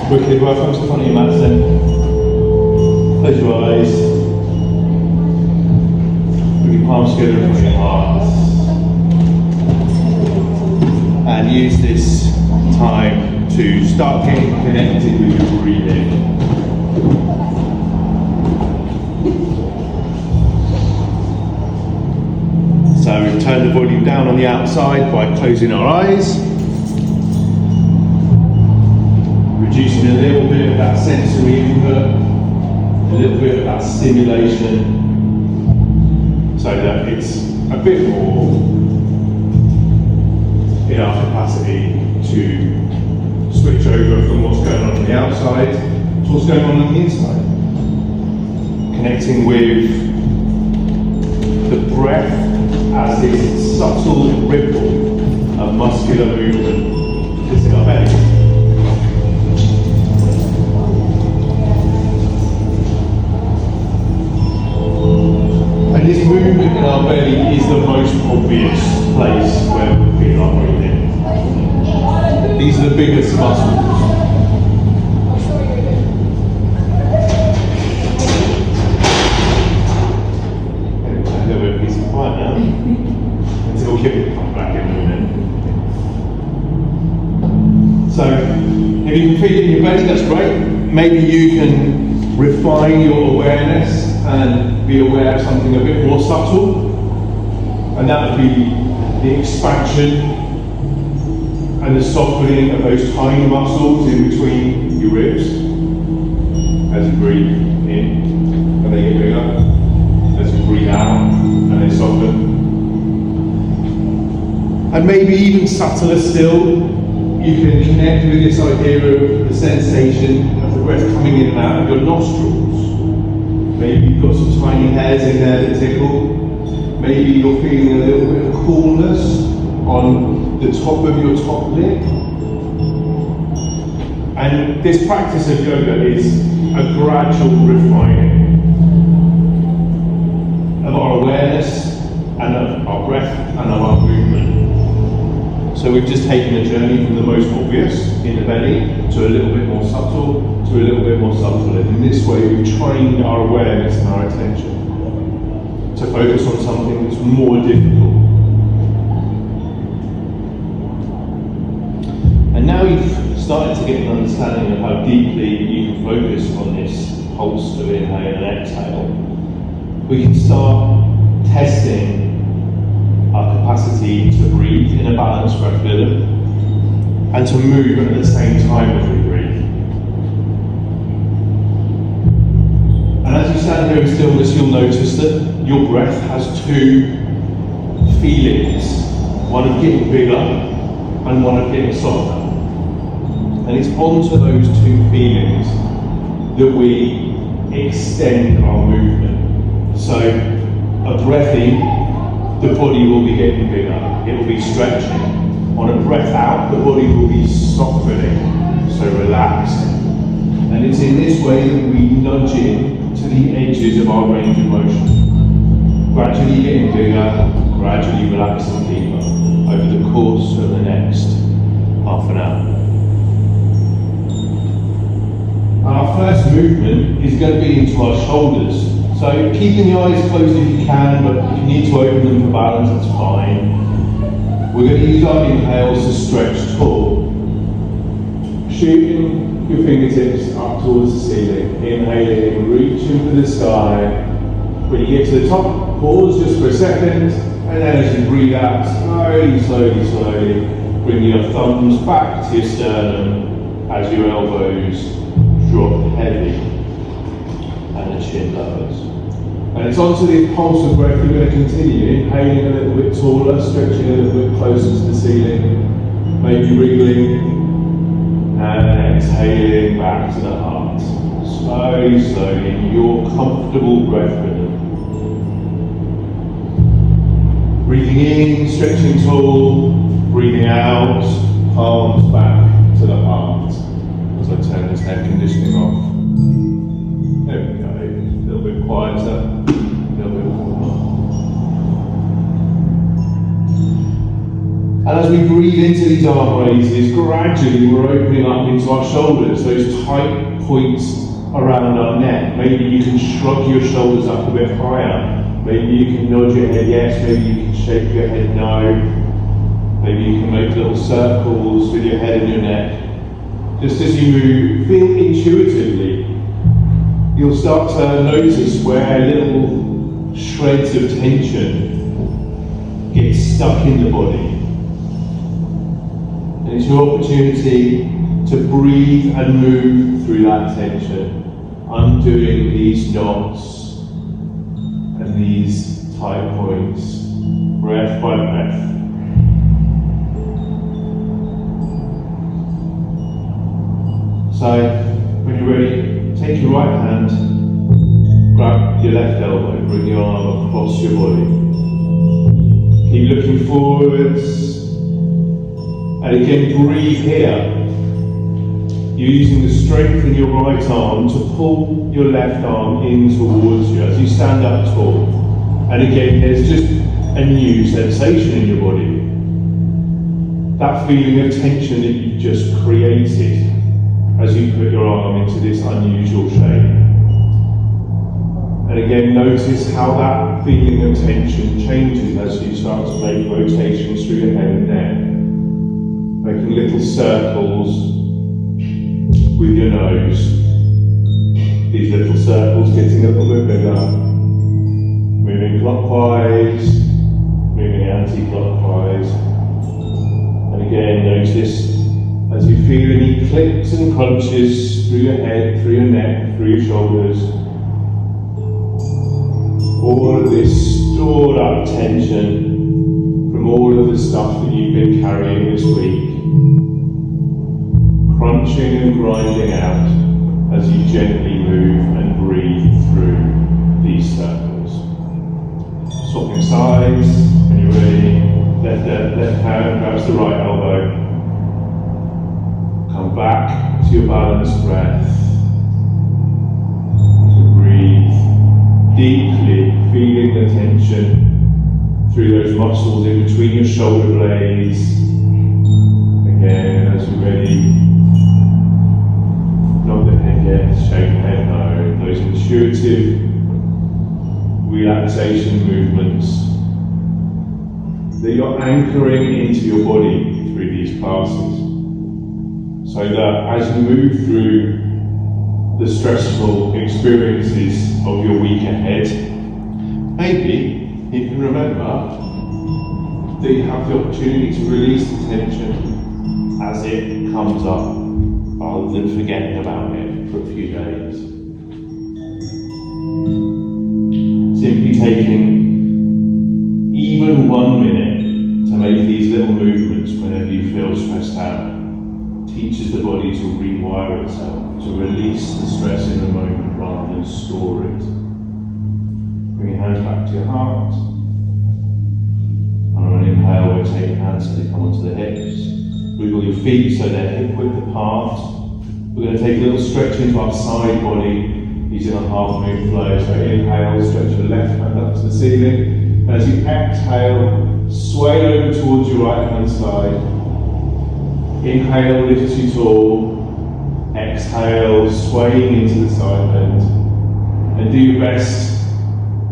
Wicked. Right, come to the front of your mats then. Close your eyes. Bring your palms together in front of your heart. And use this time to start getting connected with your breathing. So we've turned the volume down on the outside by closing our eyes. Reducing a little bit of that sensory input, a little bit of that stimulation, so that it's a bit more in our capacity to switch over from what's going on the outside to what's going on the inside. Connecting with the breath as this subtle ripple of muscular movement hitting our belly. And this movement in our belly is the most obvious place where we feel our breathing. These are the biggest muscles. A little bit of peace and quiet now. Until Kim comes back in a minute. So, if you can feel it in your belly, that's great. Maybe you can refine your awareness and be aware of something a bit more subtle, and that would be the expansion and the softening of those tiny muscles in between your ribs as you breathe in and they get bigger, as you breathe out and they soften. And maybe even subtler still, you can connect with this idea of the sensation of the breath coming in and out of your nostrils. Maybe you've got some tiny hairs in there that tickle. Maybe you're feeling a little bit of coolness on the top of your top lip. And this practice of yoga is a gradual refining of our awareness and of our breath and of our movement. So we've just taken a journey from the most obvious in the belly to a little bit more subtle, to a little bit more subtle. And in this way we've trained our awareness and our attention to focus on something that's more difficult. And now you've started to get an understanding of how deeply you can focus on this pulse of inhale and exhale. We can start testing our capacity to breathe in a balanced breath rhythm and to move at the same time as we breathe. And as you stand here in stillness, you'll notice that your breath has two feelings, one of getting bigger and one of getting softer. And it's onto those two feelings that we extend our movement. So a breath in, the body will be getting bigger, it will be stretching. On a breath out, the body will be softening, so relaxing. And it's in this way that we nudge in to the edges of our range of motion. Gradually getting bigger, gradually relaxing deeper over the course of the next half an hour. Our first movement is going to be into our shoulders. So keeping the eyes closed if you can, but if you need to open them for balance, that's fine. We're going to use our inhales to stretch tall. Shooting your fingertips up towards the ceiling. Inhaling, reaching for the sky. When you get to the top, pause just for a second, and then as you breathe out, slowly, bring your thumbs back to your sternum as your elbows drop heavy and the chin lowers. And it's onto the pulse of breath we're going to continue, inhaling a little bit taller, stretching a little bit closer to the ceiling, maybe wriggling, and exhaling back to the heart. Slowly, in your comfortable breath rhythm. Breathing in, stretching tall, breathing out, palms back to the heart. As I turn this air conditioning off. There we go, a little bit quieter, a little bit warmer. And as as we breathe into these arm raises, gradually we're opening up into our shoulders, those tight points around our neck. Maybe you can shrug your shoulders up a bit higher. Maybe you can nod your head yes, maybe you can shake your head no. Maybe you can make little circles with your head and your neck. Just as you move, feel intuitively. You'll start to notice where little shreds of tension get stuck in the body. And it's your opportunity to breathe and move through that tension, undoing these knots and these tight points, breath by breath. So, when you're ready, take your right hand, grab your left elbow, bring your arm across your body. Keep looking forwards, and again breathe here. You're using the strength in your right arm to pull your left arm in towards you as you stand up tall. And again, there's just a new sensation in your body. That feeling of tension that you've just created as you put your arm into this unusual shape. And again, notice how that feeling of tension changes as you start to make rotations through your head and neck, making little circles with your nose. These little circles getting a little bit bigger, moving clockwise, moving anti-clockwise. And again, notice as you feel any clicks and crunches through your head, through your neck, through your shoulders. All of this stored up tension from all of the stuff that you've been carrying this week, crunching and grinding out as you gently move and breathe through these circles. Swapping sides, when you're ready, left hand grabs the right elbow. Come back to your balanced breath. Breathe deeply, feeling the tension through those muscles in between your shoulder blades. Again, as you're ready, nod the head yes, shake the head no. Those intuitive relaxation movements that you're anchoring into your body through these classes. So that as you move through the stressful experiences of your week ahead, maybe you can remember that you have the opportunity to release the tension as it comes up, rather than forgetting about it for a few days. Simply taking even 1 minute to make these little movements whenever you feel stressed out teaches the body to rewire itself, to release the stress in the moment rather than store it. Bring your hands back to your heart. And on an inhale, we'll take your hands so they come onto the hips. Wiggle your feet so they're hip width apart. We're going to take a little stretch into our side body using a half moon flow. So inhale, stretch your left hand up to the ceiling. As you exhale, sway over towards your right hand side. Inhale, lift you tall. Exhale, swaying into the side bend. And do your best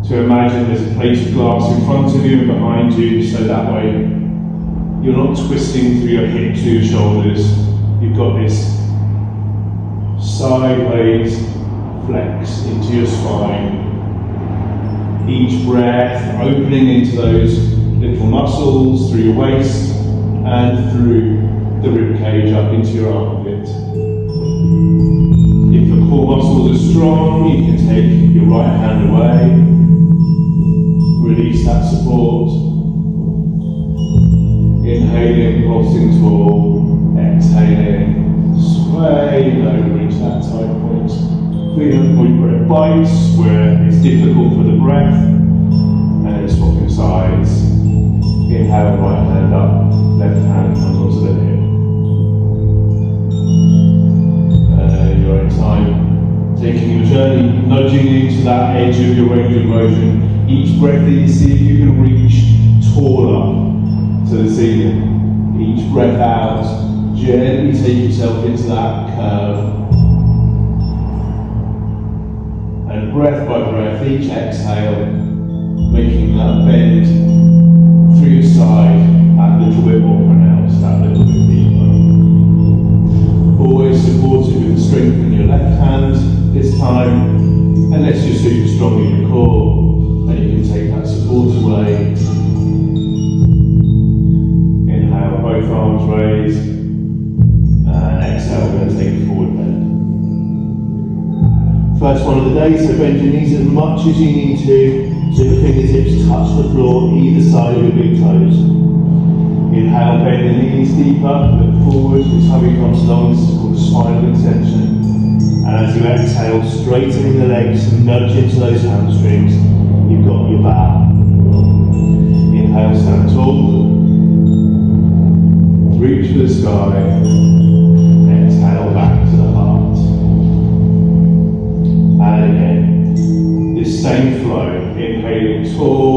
to imagine there's a plate of glass in front of you and behind you, so that way you're not twisting through your hips or your shoulders. You've got this sideways flex into your spine. Each breath opening into those little muscles through your waist and through the rib cage up into your armpit. If the core muscles are strong, you can take your right hand away, release that support, inhaling, pulsing tall, exhaling, sway over into that tight point. Feeling the point where it bites, where it's difficult for the breath, and then swapping sides. Inhale, right hand up, left hand comes onto the hip. You're in time, taking your journey, nudging into that edge of your range of motion. Each breath that you see, if you can reach taller to the ceiling. Each breath out, gently take yourself into that curve. And breath by breath, each exhale, making that bend through your side that little bit more pronounced, that little bit deeper. Always supported with the strength in your left hand this time, unless you're super strong in your core, then you can take that support away. Inhale, both arms raised, and exhale, we're going to take a forward bend. First one of the day, so bend your knees as much as you need to, so your fingertips touch the floor, either side of your big toes. Inhale, bend the knees deeper, look forward, your tummy comes long, this is called a spinal extension. And as you exhale, straightening the legs, nudge into those hamstrings, you've got your bow. Inhale, stand tall, reach for the sky, exhale back to the heart. And again, this same flow, inhaling tall,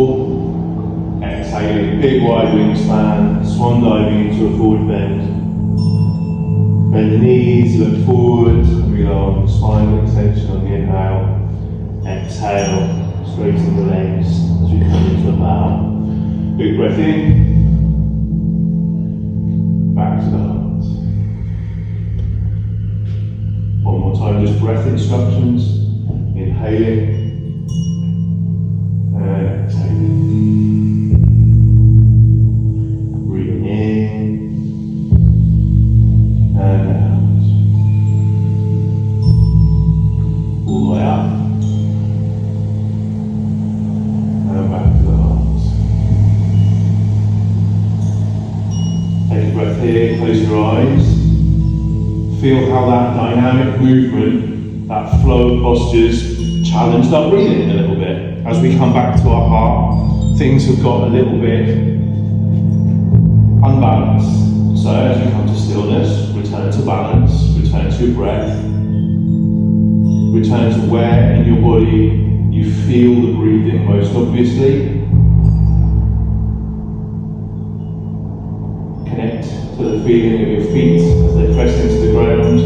exhaling big wide wingspan, swan diving into a forward bend. Bend the knees, look forward, coming along, spinal extension on the inhale. Exhale, straighten the legs as we come into a bow. Big breath in, back to the heart. One more time, just breath instructions. Inhaling and exhaling. Breathing in and out. All the way up and back to the heart. Take a breath here, close your eyes. Feel how that dynamic movement, that flow of postures, challenged our breathing a little bit. As we come back to our heart, things have got a little bit unbalanced. So as you come to stillness, return to balance, return to your breath, return to where in your body you feel the breathing most obviously. Connect to the feeling of your feet as they press into the ground,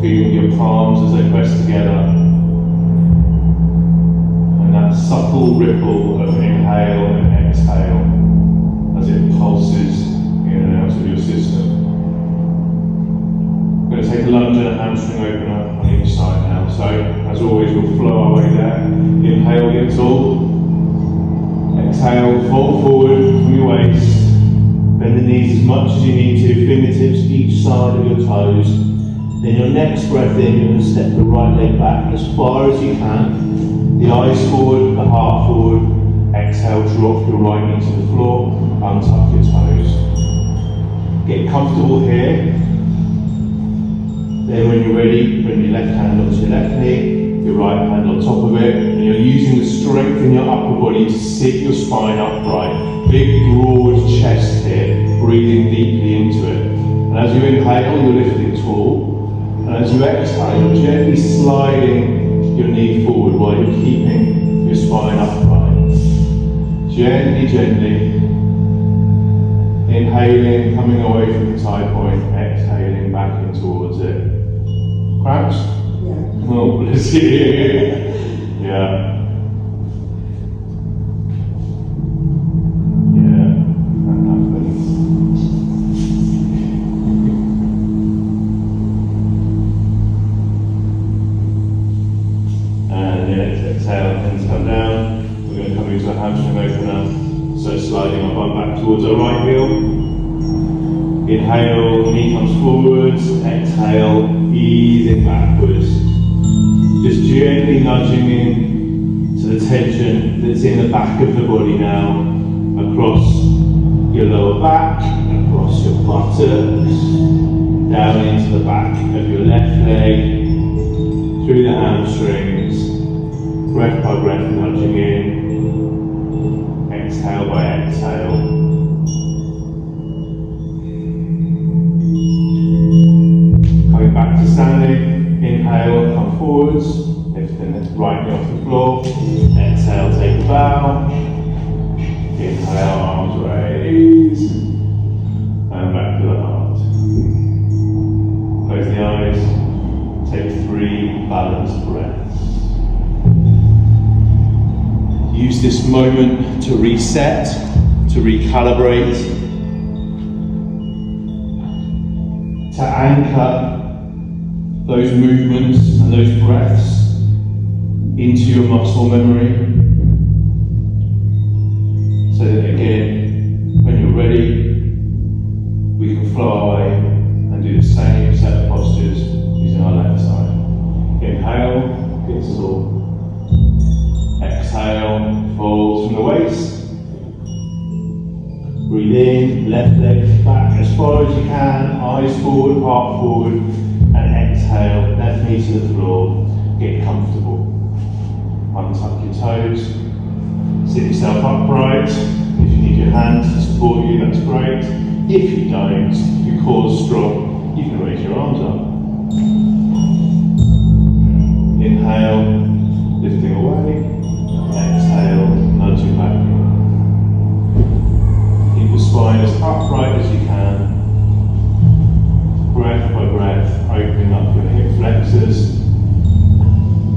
feeling your palms as they press together. That subtle ripple of inhale and exhale as it pulses in and out of your system. We're going to take a lunge and a hamstring opener on each side now. So, as always, we'll flow our way there. Inhale, get tall. Exhale, fold forward from your waist. Bend the knees as much as you need to, fingertips each side of your toes. Then your next breath in, you're going to step the right leg back as far as you can. The eyes forward, the heart forward. Exhale, drop your right knee to the floor, untuck your toes. Get comfortable here. Then when you're ready, bring your left hand onto your left knee, your right hand on top of it, and you're using the strength in your upper body to sit your spine upright. Big, broad chest here, breathing deeply into it. And as you inhale, you're lifting tall. And as you exhale, you're gently sliding your knee forward while you're keeping your spine upright. Gently, gently. Inhaling, coming away from the tie point, exhaling back in towards it. Cramps? Yeah. Oh, bless you. Yeah. Yeah, that happens. And then exhale, hands come down. We're going to come into a hamstring opener. So sliding our bum back towards our right heel. Inhale, knee comes forwards. Exhale, easing backwards. Just gently nudging in to the tension that's in the back of the body now. Across your lower back, across your buttocks, down into the back of your left leg, through the hamstrings, breath by breath nudging in. Exhale by exhale. Coming back to standing, inhale, come forwards, lifting the right knee off the floor. Exhale, take a bow. Inhale, arms raised. Take 3 balanced breaths. Use this moment to reset, to recalibrate, to anchor those movements and those breaths into your muscle memory, so that again, when you're ready, we can flow away and do the same set of postures using our left side. Inhale, gets us all. Exhale, folds from the waist. Breathe in, left leg back as far as you can, eyes forward, heart forward, and exhale, left knee to the floor. Get comfortable. Untuck your toes. Sit yourself upright. If you need your hands to support you, that's great. If you don't, if your core's strong, you can raise your arms up. Inhale, lifting away. Exhale, nudging back in. Keep the spine as upright as you can. Breath by breath, opening up your hip flexors,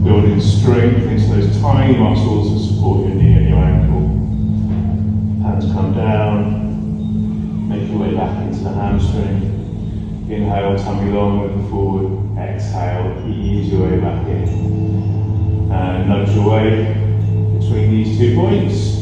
building strength into those tiny muscles that support your knee and your ankle. Hands come down, make your way back into the hamstring. Inhale, tummy long, looking forward. Exhale, ease your way back in. And nudge your way between these 2 points.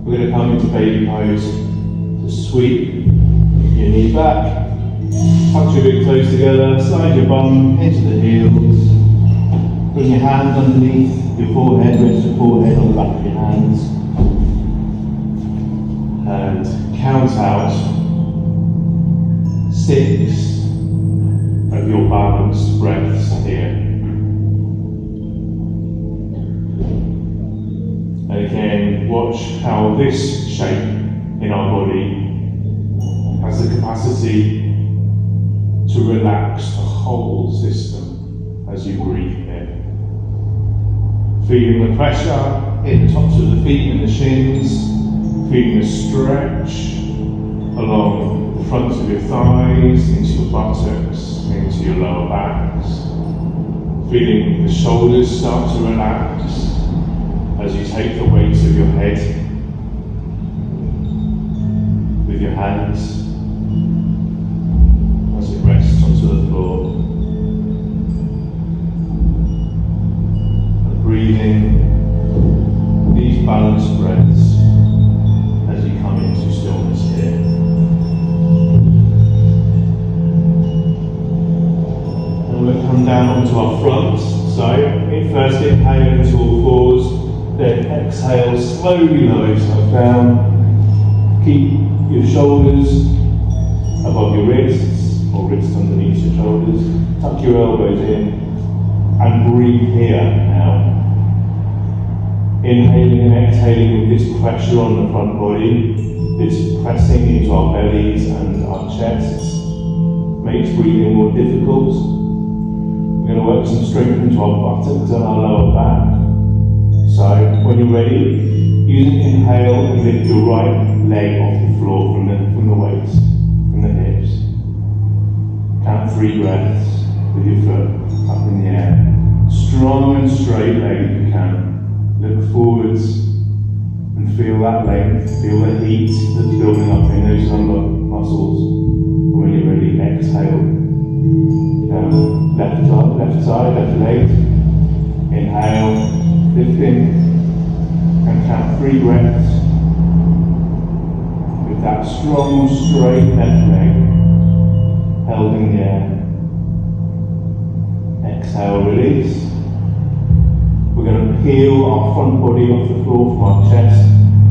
We're going to come into baby pose. So sweep your knee back, tuck your big toes together, slide your bum into the heels. Bring your hands underneath your forehead, rest your forehead on the back of your hands. And count out 6 of your balanced breaths here. And again, watch how this shape in our body has the capacity to relax the whole system as you breathe in. Feeling the pressure in the tops of the feet and the shins, feeling the stretch along the fronts of your thighs, into your buttocks, into your lower backs. Feeling the shoulders start to relax as you take the weight of your head with your hands as it rests onto the floor. And breathing these balanced breaths as you come into stillness here. And we'll come down onto our front. So, first inhale into all fours. Then exhale, slowly lower yourself down. Keep your shoulders above your wrists, or wrists underneath your shoulders. Tuck your elbows in, and breathe here now. Inhaling and exhaling with this pressure on the front body, this pressing into our bellies and our chests, makes breathing more difficult. We're going to work some strength into our buttocks and our lower back. So, when you're ready, use an inhale and lift your right leg off the floor from the waist, from the hips. Count 3 breaths with your foot up in the air. Strong and straight leg if you can. Look forwards and feel that length, feel the heat that's building up in those lumbar muscles. And when you're ready, exhale. Down, left side, left leg. Inhale. Lifting and count 3 breaths with that strong, straight left leg held in the air. Exhale, release. We're going to peel our front body off the floor from our chest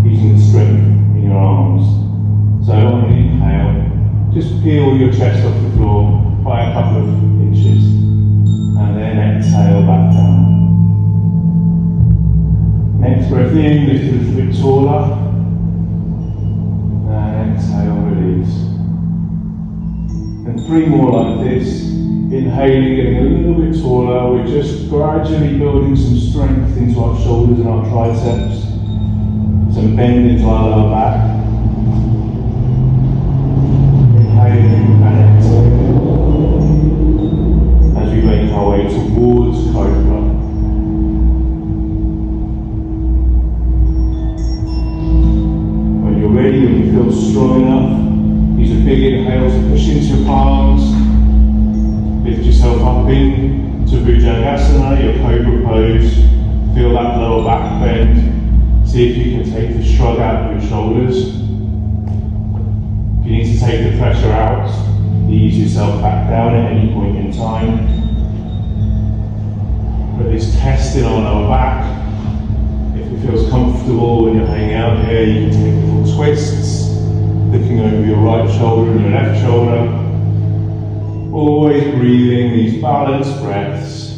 using the strength in your arms. So on an inhale, just peel your chest off the floor by a couple of inches and then exhale back down. Next breath in, lift a little bit taller. 3 more like this. Inhaling, getting a little bit taller. We're just gradually building some strength into our shoulders and our triceps. Some bend into our lower back. Inhaling and exhaling as we make our way towards Cobra. When you're ready, when you feel strong enough, use a big inhale to push into your palms. Lift yourself up into Bhujangasana, your Cobra pose. Feel that lower back bend. See if you can take the shrug out of your shoulders. If you need to take the pressure out, ease yourself back down at any point in time. Put this test in our lower back. If it feels comfortable when you're hanging out here, you can take little twists, looking over your right shoulder and your left shoulder. Always breathing these balanced breaths.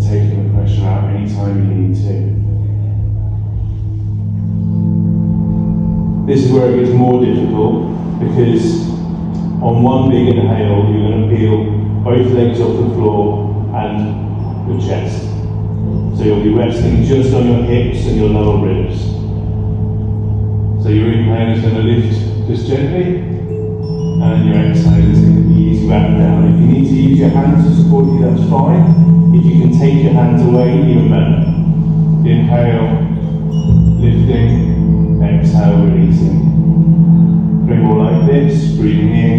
Taking the pressure out anytime you need to. This is where it gets more difficult because on one big inhale you're going to peel both legs off the floor and your chest. So you'll be resting just on your hips and your lower ribs. So your inhale is going to lift just gently and your exhale is going to ease you back down. If you need to use your hands to support you, that's fine. If you can take your hands away, even better. Inhale, lifting, exhale, releasing. 3 more like this, breathing in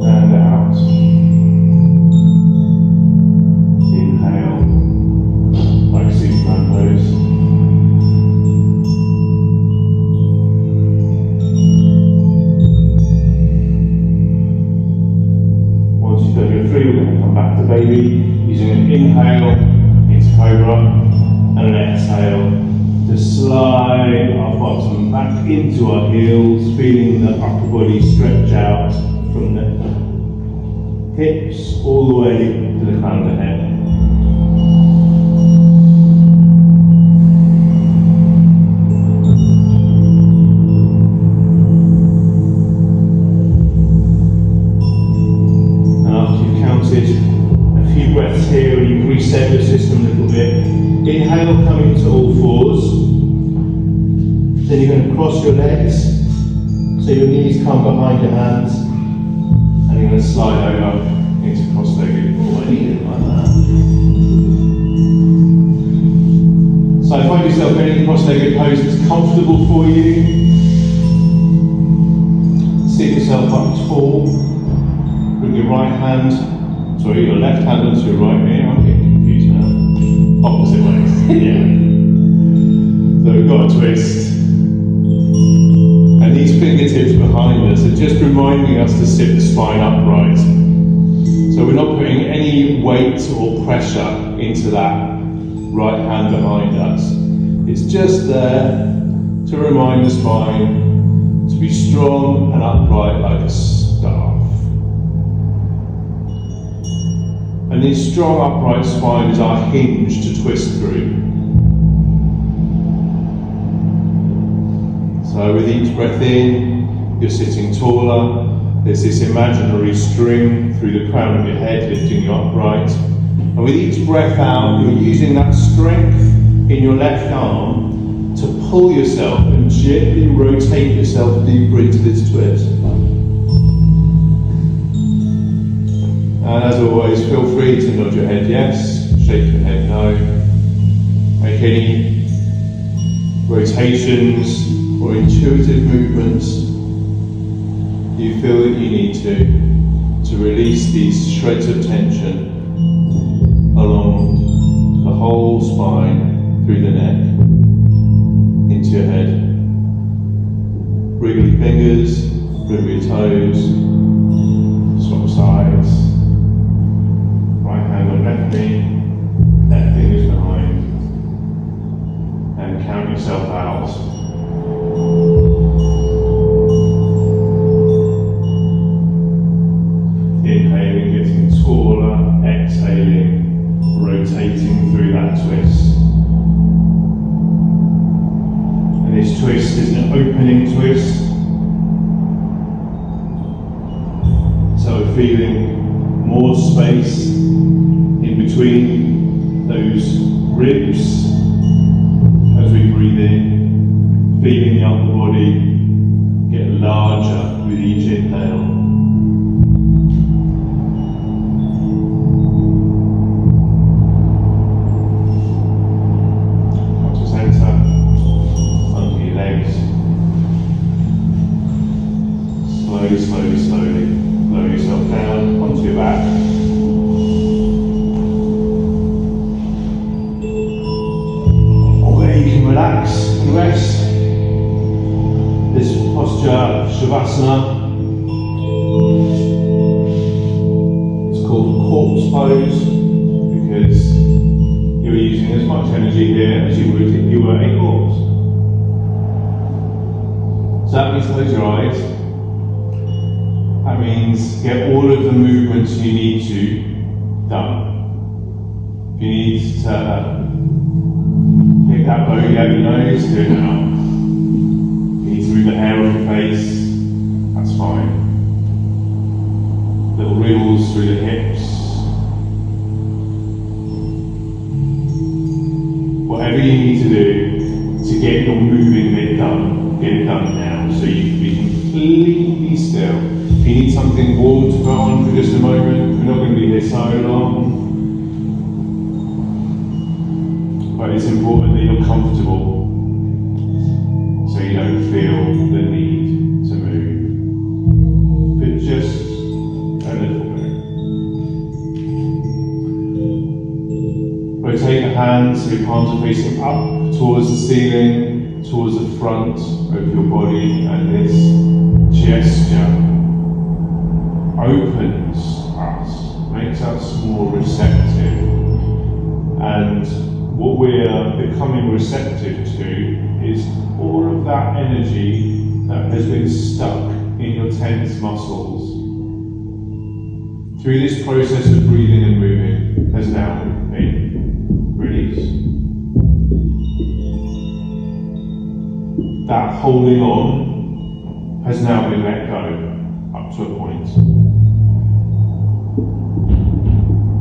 and out. Inhale, like Superman pose. Once you've done your 3, we're going to come back to baby, using an inhale into Cobra and an exhale to slide our bottom back into our heels, feeling the upper body stretch out from the hips all the way to the crown of the head. And after you've counted a few breaths here and you've reset your system a little bit, inhale, coming to all fours. Then you're going to cross your legs, so your knees come behind your hands, and you're going to slide over into cross-legged. Oh, I need it like that. So find yourself in any cross-legged pose that's comfortable for you. Sit yourself up tall. Bring your right hand, sorry, your left hand onto your right knee. I'm getting confused now. Opposite ways. Yeah. So we've got a twist. And these fingertips behind us are just reminding us to sit the spine upright. So we're not putting any weight or pressure into that right hand behind us. It's just there to remind the spine to be strong and upright like a staff. And this strong upright spine is our hinge to twist through. So with each breath in, you're sitting taller. There's this imaginary string through the crown of your head, lifting you upright. And with each breath out, you're using that strength in your left arm to pull yourself and gently rotate yourself deeper into this twist. And as always, feel free to nod your head yes, shake your head no. Make any rotations or intuitive movements you feel that you need to release these shreds of tension along the whole spine, through the neck, into your head. Wriggle your fingers, wriggle your toes, swap sides. Right hand on left knee, left fingers behind, and count yourself out. Inhaling, getting taller, exhaling, rotating through that twist. those ribs as we breathe in, feeling the upper body get larger with each inhale. Up to center, under your legs. Slowly, slowly, slowly, lower yourself down onto your back. Or you can relax and rest. This posture, Shavasana, it's called corpse pose because you're using as much energy here as you would if you were a corpse. So that means close your eyes. That means get all of the movements you need to done. If you need to pick that bogey out your nose, do it now. If you need to move the hair off your face, that's fine. Little wriggles through the hips. Whatever you need to do to get your moving bit done, get it done now so you can be completely still. If you need something warm to put on for just a moment, we're not going to be here so long. But it's important that you're comfortable so you don't feel the need to move. But just a little bit. Rotate the hands so your palms are facing up towards the ceiling, towards the front of your body, and this gesture opens us, makes us more receptive, and what we're becoming receptive to is all of that energy that has been stuck in your tense muscles through this process of breathing and moving has now been released. That holding on has now been let go up to a point.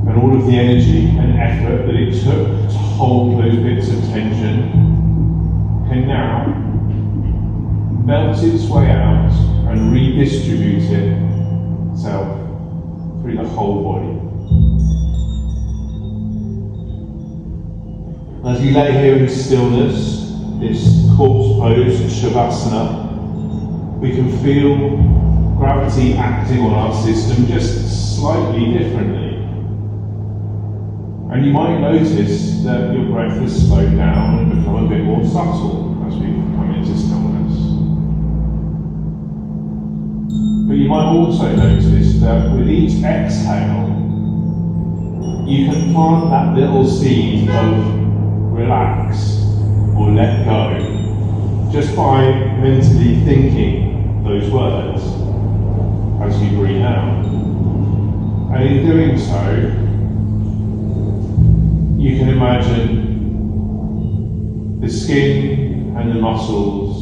And all of the energy and effort that it took to hold those bits of tension can now melt its way out and redistribute itself through the whole body. As you lay here in stillness, this corpse pose, Shavasana, we can feel gravity acting on our system just slightly differently. And you might notice that your breath has slowed down and become a bit more subtle as we come into stillness. But you might also notice that with each exhale, you can plant that little seed of relax or let go just by mentally thinking those words as you breathe out. And in doing so, you can imagine the skin and the muscles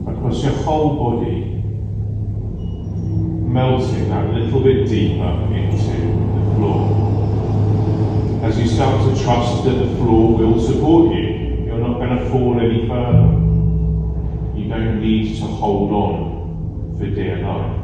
across your whole body melting that little bit deeper into the floor. As you start to trust that the floor will support you, you're not going to fall any further. You don't need to hold on for dear life.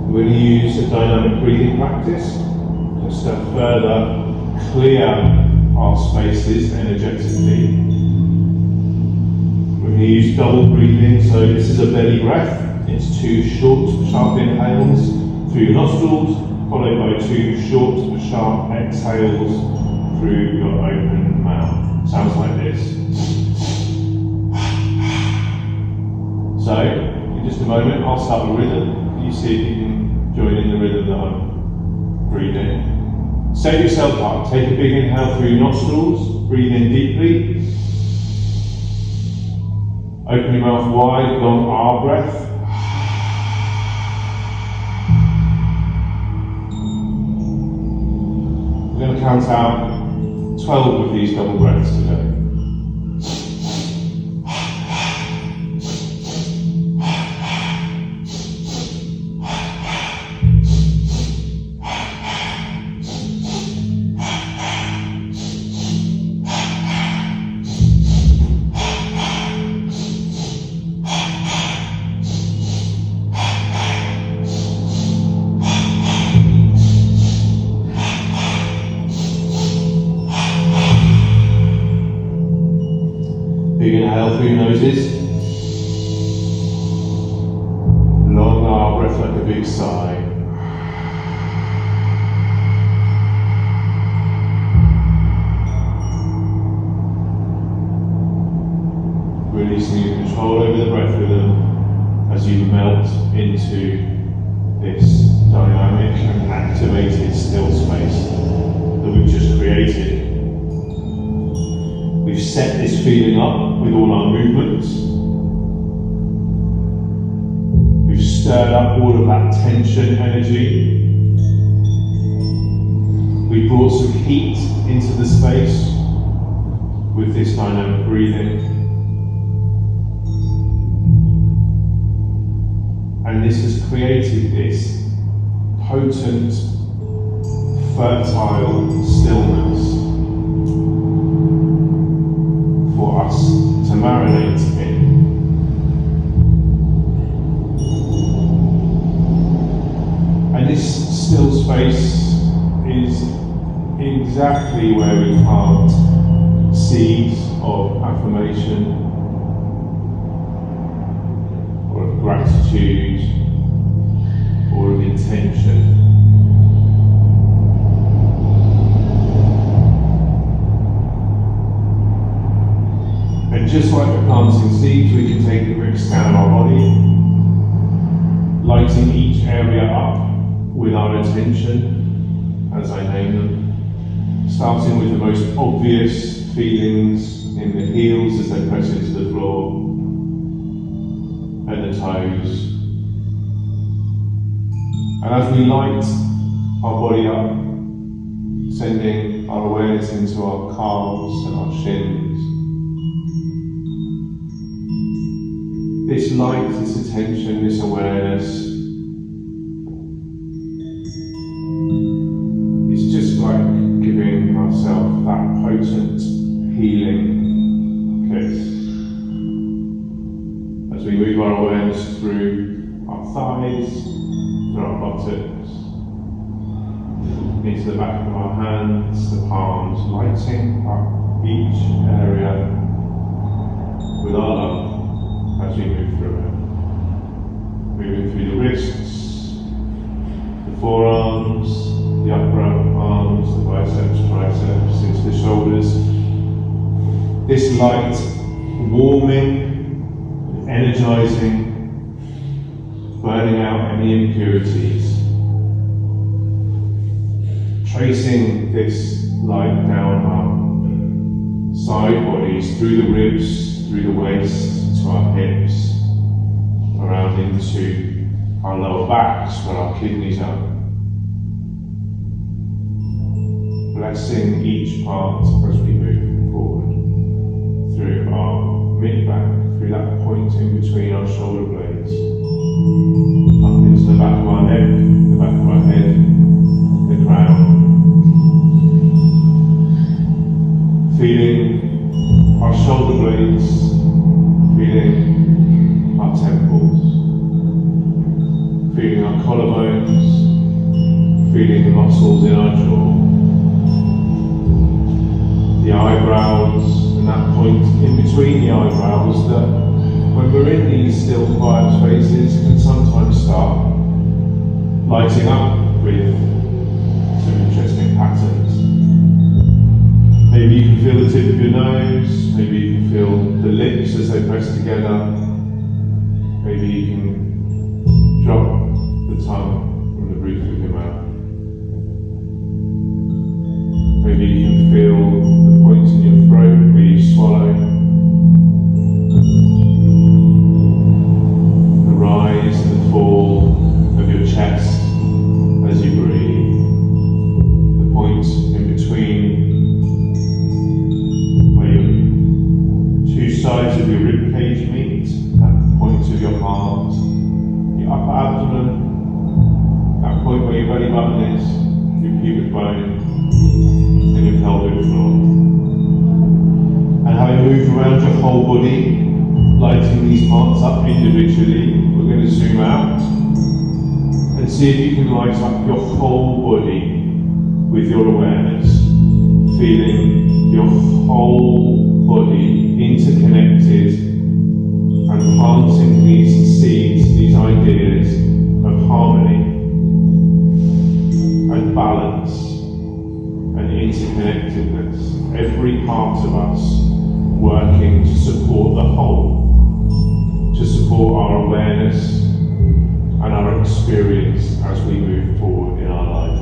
We're going to use a dynamic breathing practice just to further clear our spaces energetically. We're going to use double breathing, so this is a belly breath. It's 2 short, sharp inhales through your nostrils, followed by 2 short, sharp exhales through your open mouth. Sounds like this. So, in just a moment, I'll start a rhythm. You see if you can join in the rhythm that I'm breathing. Set yourself up. Take a big inhale through your nostrils. Breathe in deeply. Open your mouth wide, long R breath. We're going to count out 12 of these double breaths today. Inhale through your noses. Long our breath like a big sigh. Releasing your control over the breath rhythm as you melt into this dynamic and activated still space that we've just created. We've set this feeling up with all our movements. We've stirred up all of that tension energy. We brought some heat into the space with this dynamic breathing. And this has created this potent, fertile stillness for us to marinate in. And this still space is exactly where we plant seeds of affirmation, or of gratitude, or of intention. And just like we're planting seeds, we can take a quick scan of our body, lighting each area up with our intention, as I name them, starting with the most obvious feelings in the heels as they press into the floor, and the toes. And as we light our body up, sending our awareness into our calves and our shins, this light, this attention, this awareness is just like giving ourselves that potent healing kiss. As we move our awareness through our thighs, through our buttocks, into the back of our hands, the palms, lighting up each area with our love as we move through it. Moving through the wrists, the forearms, the upper arms, the biceps, triceps, into the shoulders. This light, warming, energizing, burning out any impurities. Tracing this light down our side bodies, through the ribs, through the waist, to our hips, around into our lower backs where our kidneys are. Blessing each part as we move forward, through our mid-back, through that point in between our shoulder blades, up into the back of our neck, the back of our head, the crown. Feeling our shoulder blades, feeling our temples, feeling our collarbones, feeling the muscles in our jaw, the eyebrows, and that point in between the eyebrows that, when we're in these still quiet spaces, can sometimes start lighting up with some interesting patterns. Maybe you can feel the tip of your nose, maybe you can feel the lips as they press together, maybe you can drop the tongue from the roof of your mouth. Maybe you can feel the points in your throat where you swallow, the rise and the fall of your chest as you breathe, the points in between sides of your rib cage meet, at the points of your heart, your upper abdomen, that point where your belly button is, your pubic bone, and your pelvic floor. And having moved around your whole body, lighting these parts up individually, we're going to zoom out and see if you can light up your whole body with your awareness, feeling your whole body interconnected and planting these seeds, these ideas of harmony and balance and interconnectedness. Every part of us working to support the whole, to support our awareness and our experience as we move forward in our life.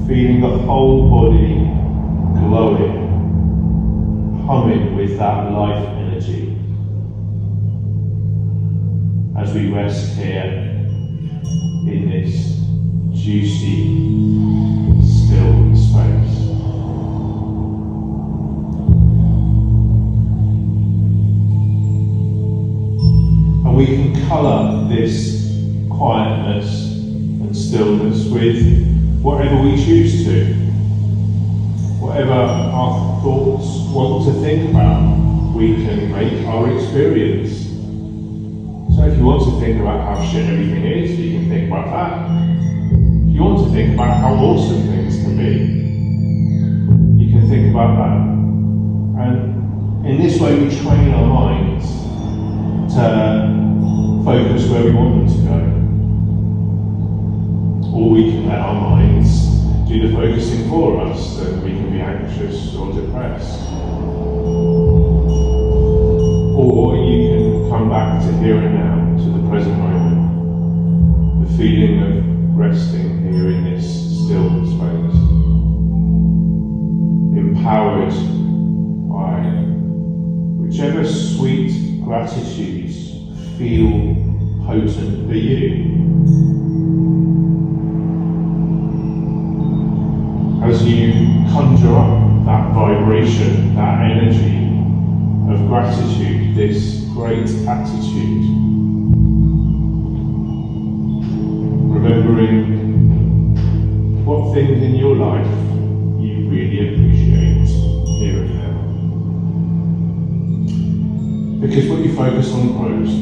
Feeling the whole body glowing, humming with that life energy as we rest here in this juicy, still space. And we can colour this quietness and stillness with whatever we choose to. Whatever our thoughts want to think about, we can make our experience. So if you want to think about how shit everything is, you can think about that. If you want to think about how awesome things can be, you can think about that. And in this way we train our minds to focus where we want them to go. Or we can let our minds do the focusing for us, and we can be anxious or depressed. Or you can come back to here and now, to the present moment, the feeling of resting here in this still space, empowered by whichever sweet gratitudes feel potent for you. As you conjure up that vibration, that energy of gratitude, this great attitude, remembering what things in your life you really appreciate here and now. Because what you focus on grows,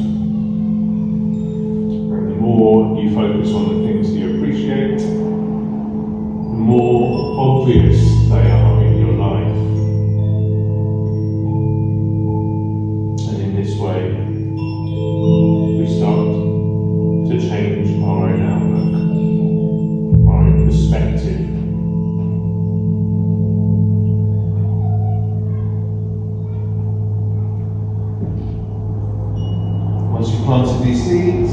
and the more you focus on the things you appreciate, the more obvious they are in your life. And in this way, we start to change our own outlook, our own perspective. Once you've planted these seeds,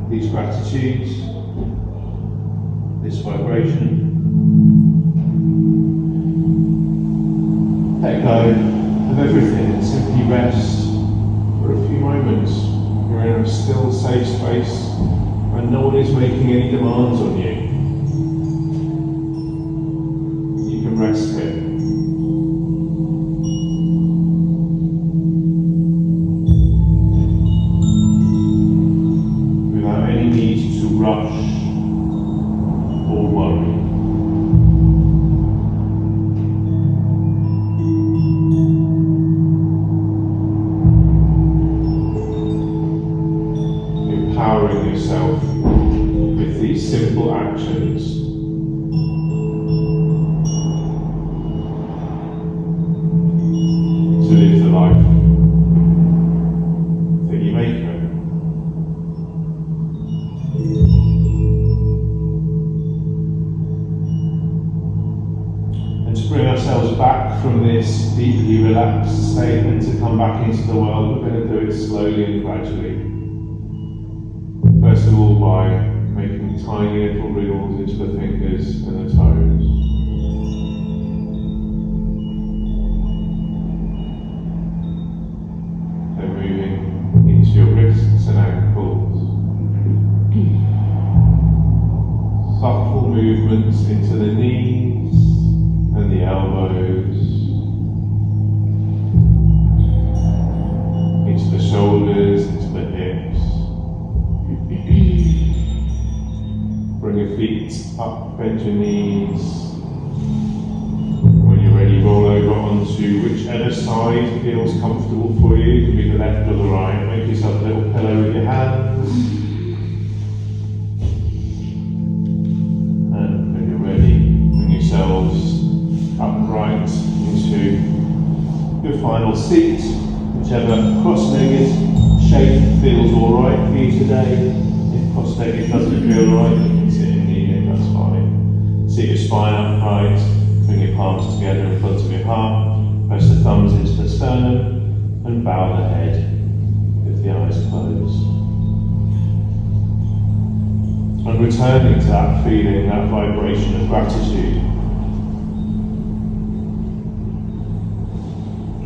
these gratitudes, this vibration, let go of everything and simply rest for a few moments. You're in a still, safe space and no one is making any demands on you. You can rest here. Without any need to rush or worry. Empowering yourself with these simple actions to live the life that you make of it. And to bring ourselves back from this deeply relaxed state and to come back into the world, we're going to do it slowly and gradually. First of all, by making tiny little wriggles into the fingers and the toes. Then moving into your wrists and ankles. Subtle movements into the knees and the elbows. Into the shoulders, into the hips. Bring your feet up, bend your knees. When you're ready, roll over onto whichever side feels comfortable for you. It can be the left or the right. Make yourself a little pillow with your hands. And when you're ready, bring yourself your final seat, whichever cross-legged shape feels alright for you today. If cross-legged doesn't feel right, you can sit in kneeling, that's fine. Sit your spine upright, bring your palms together in front of your heart, press the thumbs into the sternum, and bow the head with the eyes closed. And returning to that feeling, that vibration of gratitude.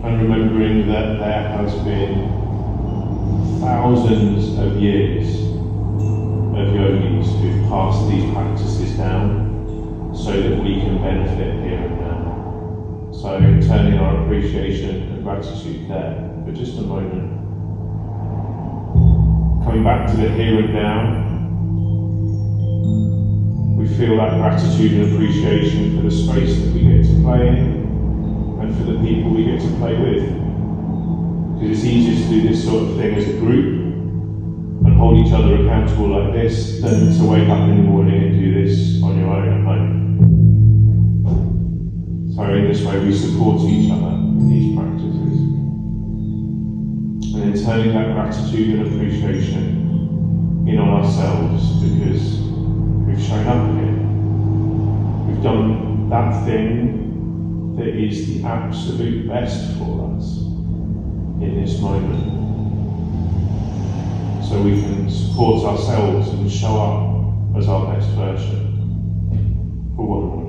And remembering that there has been thousands of years of yogis who've passed these practices down so that we can benefit here and now. So turning our appreciation and gratitude there for just a moment. Coming back to the here and now, we feel that gratitude and appreciation for the space that we get to play in and for the people we get to play with. Because it's easier to do this sort of thing as a group and hold each other accountable like this than to wake up in the morning and do this on your own at home. So in this way we support each other in these practices. And then turning that gratitude and appreciation in on ourselves because we've shown up here. We've done that thing that is the absolute best for us in this moment. So we can support ourselves and show up as our best version for one more.